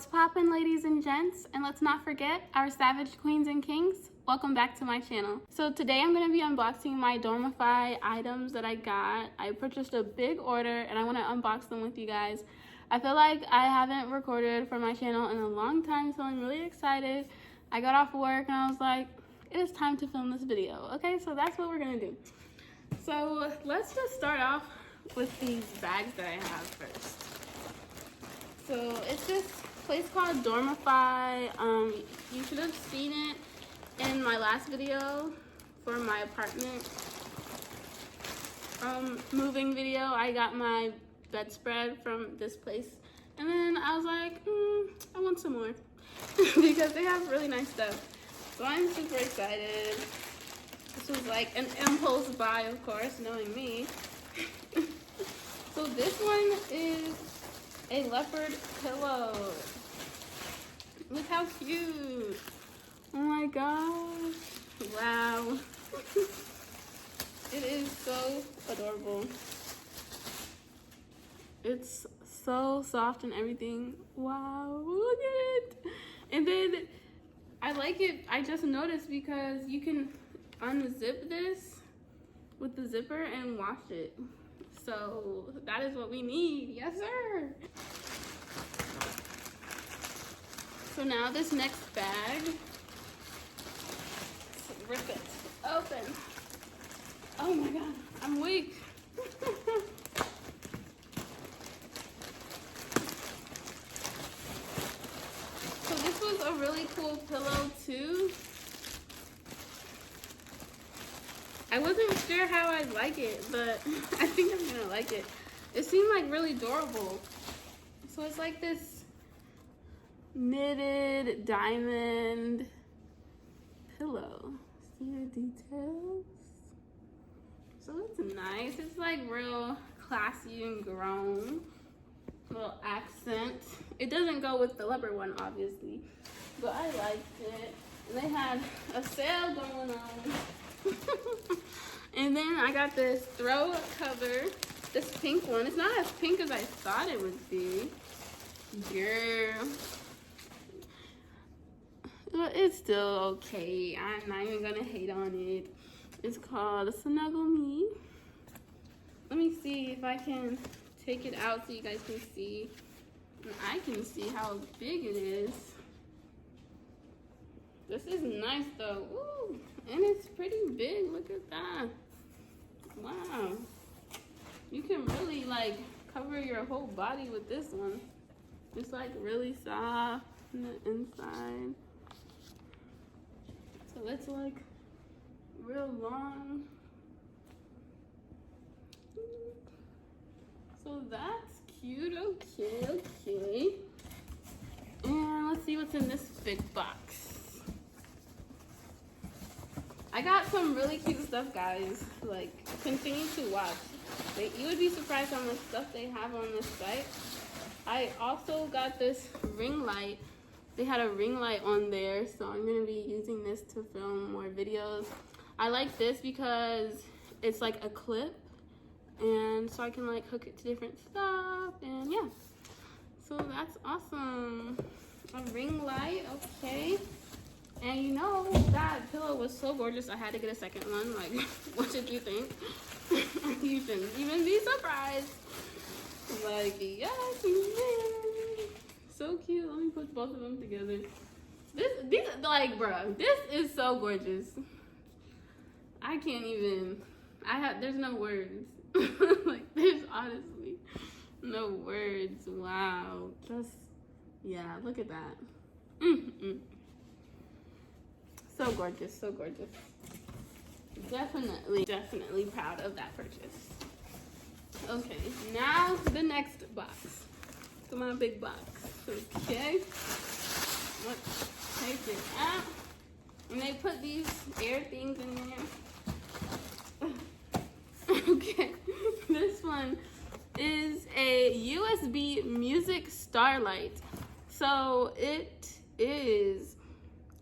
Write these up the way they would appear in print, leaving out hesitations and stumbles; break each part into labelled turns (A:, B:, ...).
A: What's poppin', ladies and gents? And let's not forget our savage queens and kings. Welcome back to my channel. So today I'm going to be unboxing my Dormify items that I got. I purchased a big order and I want to unbox them with you guys. I feel like I haven't recorded for my channel in a long time, so I'm really excited. I got off work and I was like, it is time to film this video. Okay, so that's what we're going to do. So let's just start off with these bags that I have first. So it's this place called Dormify. You should have seen it in my last video for my apartment moving video. I got my bedspread from this place, and then I was like, I want some more because they have really nice stuff. So I'm super excited. This was like an impulse buy, of course, knowing me. So this one is a leopard pillow. Look how cute. Oh my gosh. Wow. It is so adorable. It's so soft and everything. Wow, look at it. And then I like it. I just noticed because you can unzip this with the zipper and wash it. So that is what we need. Yes, sir. So now this next bag, let's rip it open. Oh my God, I'm weak. So this was a really cool pillow too. I wasn't sure how I'd like it, but I think I'm gonna like it. It seemed like really durable. So it's like this knitted diamond pillow. See the details? So it's nice. It's like real classy and grown. Little accent. It doesn't go with the leopard one, obviously, but I liked it. And they had a sale going on. And then I got this throw cover, this pink one. It's not as pink as I thought it would be. Girl. But it's still okay. I'm not even gonna hate on it. It's called Snuggle Me. Let me see if I can take it out so you guys can see. And I can see how big it is. This is nice though. Ooh, and it's pretty big. Look at that. Wow. You can really like cover your whole body with this one. It's like really soft on the inside. So it's like real long. So that's cute. Okay. And let's see what's in this big box. I got some really cute stuff, guys. Like, continue to watch. You would be surprised how much stuff they have on this site. I also got this ring light. They had a ring light on there, so I'm gonna be using this to film more videos. I like this because it's like a clip, and so I can like hook it to different stuff, and yeah. So that's awesome. A ring light, okay. And you know, that pillow was so gorgeous, I had to get a second one. Like, what did you think? You shouldn't even be surprised. Like, yes, man. So cute. Let me put both of them together. These, like, bro, this is so gorgeous. I can't even, there's no words. Like, there's honestly no words. Wow. Just, yeah, look at that. So gorgeous, so gorgeous. Definitely proud of that purchase. Okay, now the next box. Come on, big box. Okay. Let's take it out. And they put these air things in there. Okay. This one is a USB music starlight. So it is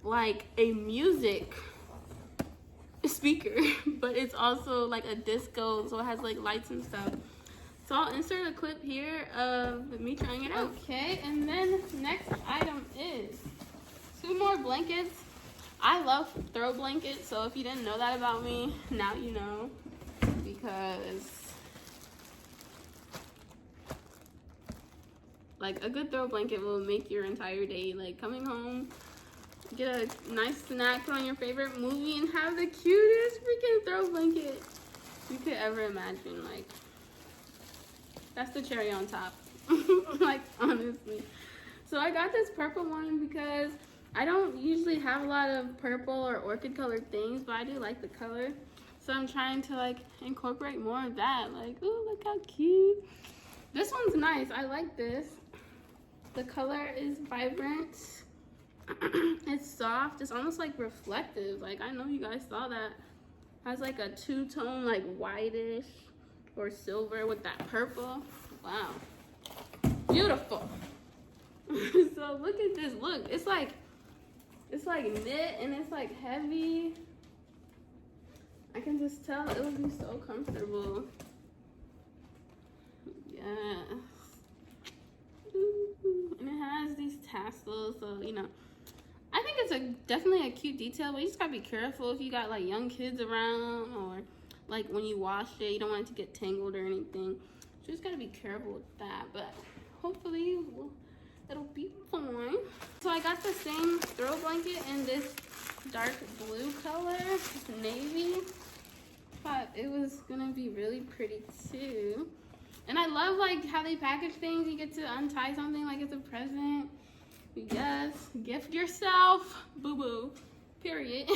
A: like a music speaker, but it's also like a disco, so it has like lights and stuff. So I'll insert a clip here of me trying it out. Okay, and then next item is 2 more blankets. I love throw blankets, so if you didn't know that about me, now you know. Because like a good throw blanket will make your entire day. Like coming home, get a nice snack, put on your favorite movie, and have the cutest freaking throw blanket you could ever imagine. Like, that's the cherry on top. Like, honestly. So I got this purple one because I don't usually have a lot of purple or orchid colored things, but I do like the color. So I'm trying to like incorporate more of that. Like, ooh, look how cute. This one's nice. I like this. The color is vibrant. It's soft. It's almost like reflective. Like, I know you guys saw that. Has like a 2-tone, like whitish or silver with that purple. Wow. Beautiful. So look at this. Look, it's like knit and it's like heavy. I can just tell it would be so comfortable. Yes. And it has these tassels, so you know. I think it's definitely a cute detail, but you just gotta be careful if you got like young kids around, or like when you wash it, you don't want it to get tangled or anything. So you just gotta be careful with that, but hopefully it'll be fine. So I got the same throw blanket in this dark blue color, navy. Thought it was gonna be really pretty too. And I love like how they package things. You get to untie something like it's a present. Yes, gift yourself, boo-boo, period.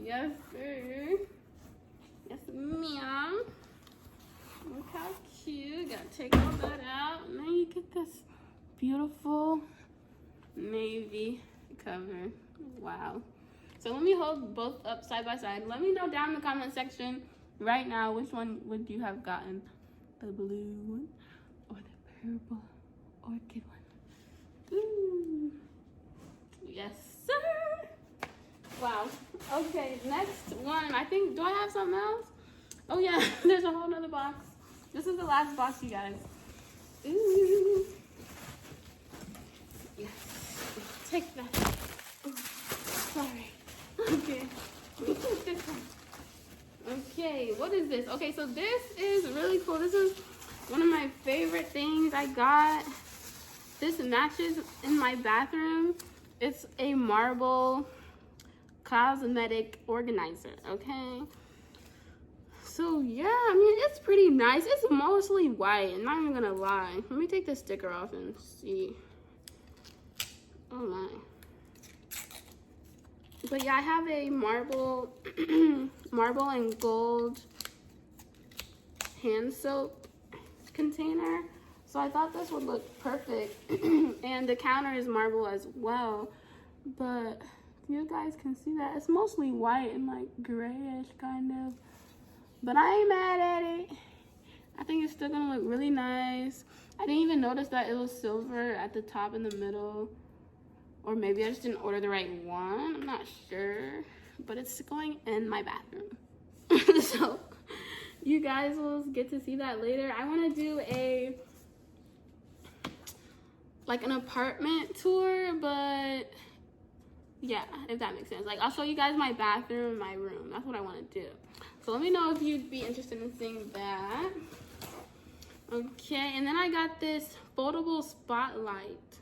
A: Yes, sir. Yes, ma'am. Look how cute. Gotta take all that out. And then you get this beautiful navy cover. Wow. So let me hold both up side by side. Let me know down in the comment section right now which one would you have gotten. The blue one or the purple orchid one. Ooh. Yes, sir. Wow. Okay, next one. I think, do I have something else? Oh yeah, there's a whole nother box. This is the last box, you guys. Ooh. Yes. Take that. Ooh. Sorry. Okay. Let me take this one. Okay, what is this? Okay, so this is really cool. This is one of my favorite things I got. This matches in my bathroom. It's a marble cosmetic organizer, okay? So yeah, I mean, it's pretty nice. It's mostly white, I'm not even gonna lie. Let me take the sticker off and see. Oh my. But yeah, I have a marble and gold hand soap container. So I thought this would look perfect. And the counter is marble as well. But you guys can see that. It's mostly white and like grayish kind of. But I ain't mad at it. I think it's still gonna look really nice. I didn't even notice that it was silver at the top and the middle. Or maybe I just didn't order the right one. I'm not sure. But it's going in my bathroom. So you guys will get to see that later. I want to do like an apartment tour, but yeah, if that makes sense. Like, I'll show you guys my bathroom and my room. That's what I want to do. So let me know if you'd be interested in seeing that. Okay, and then I got this foldable spotlight.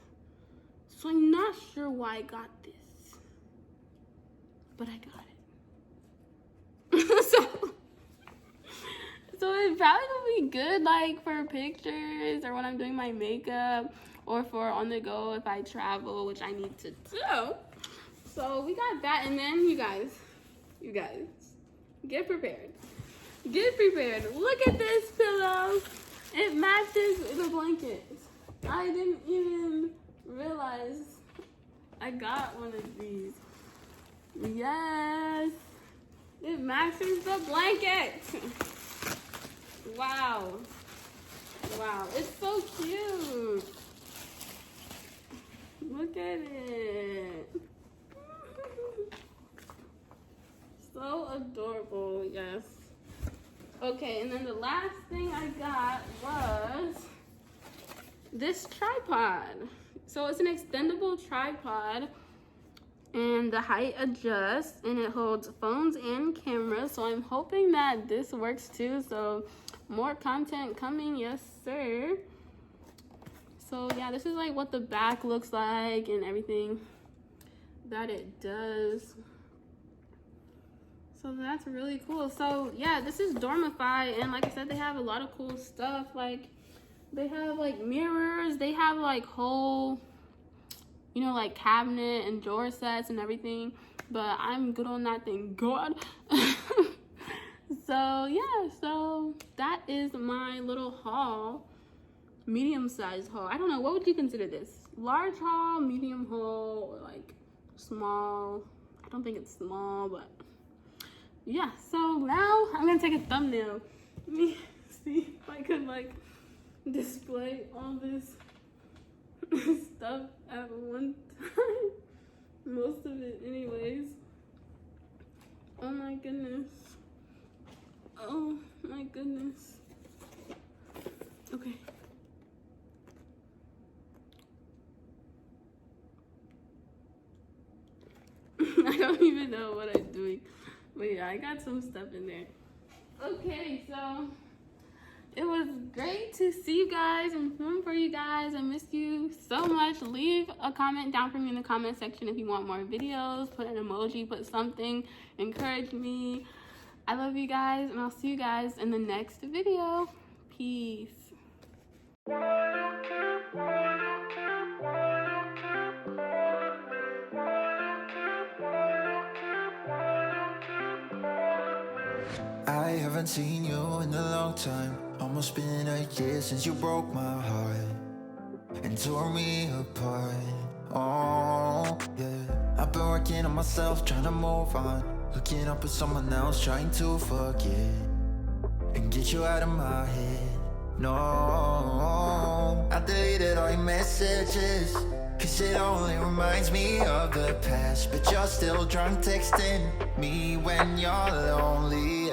A: So I'm not sure why I got this, but I got it. So it probably will be good like for pictures or when I'm doing my makeup, or for on the go if I travel, which I need to do. So we got that, and then you guys, get prepared. Get prepared. Look at this pillow. It matches the blankets. I didn't even realize I got one of these. Yes. It matches the blanket. Wow. Wow. It's so cute. Look at it. So adorable, yes. Okay, and then the last this tripod. So it's an extendable tripod, and the height adjusts, and it holds phones and cameras. So I'm hoping that this works too. So more content coming, yes sir. So yeah, this is like what the back looks like and everything that it does. So that's really cool. So yeah, this is Dormify, and like I said, they have a lot of cool stuff. Like they have like mirrors, they have like whole, you know, like cabinet and drawer sets and everything, but I'm good on that, thank God. So yeah, so that is my little haul, medium-sized haul. I don't know, what would you consider this? Large haul, medium haul, or like small? I don't think it's small, but yeah. So now I'm gonna take a thumbnail. Let me see if I could like display all this stuff at one time. Most of it anyways. Oh my goodness. Oh my goodness. Okay. I don't even know what I'm doing. But yeah, I got some stuff in there. Okay, so it was great to see you guys and film for you guys. I miss you so much. Leave a comment down for me in the comment section if you want more videos. Put an emoji, put something. Encourage me. I love you guys, and I'll see you guys in the next video. Peace.
B: I haven't seen you in a long time. Almost been a year since you broke my heart and tore me apart. Oh, yeah. I've been working on myself, trying to move on. Hooking up with someone else, trying to forget and get you out of my head. No, I deleted all your messages, cause it only reminds me of the past. But you're still drunk texting me when you're lonely.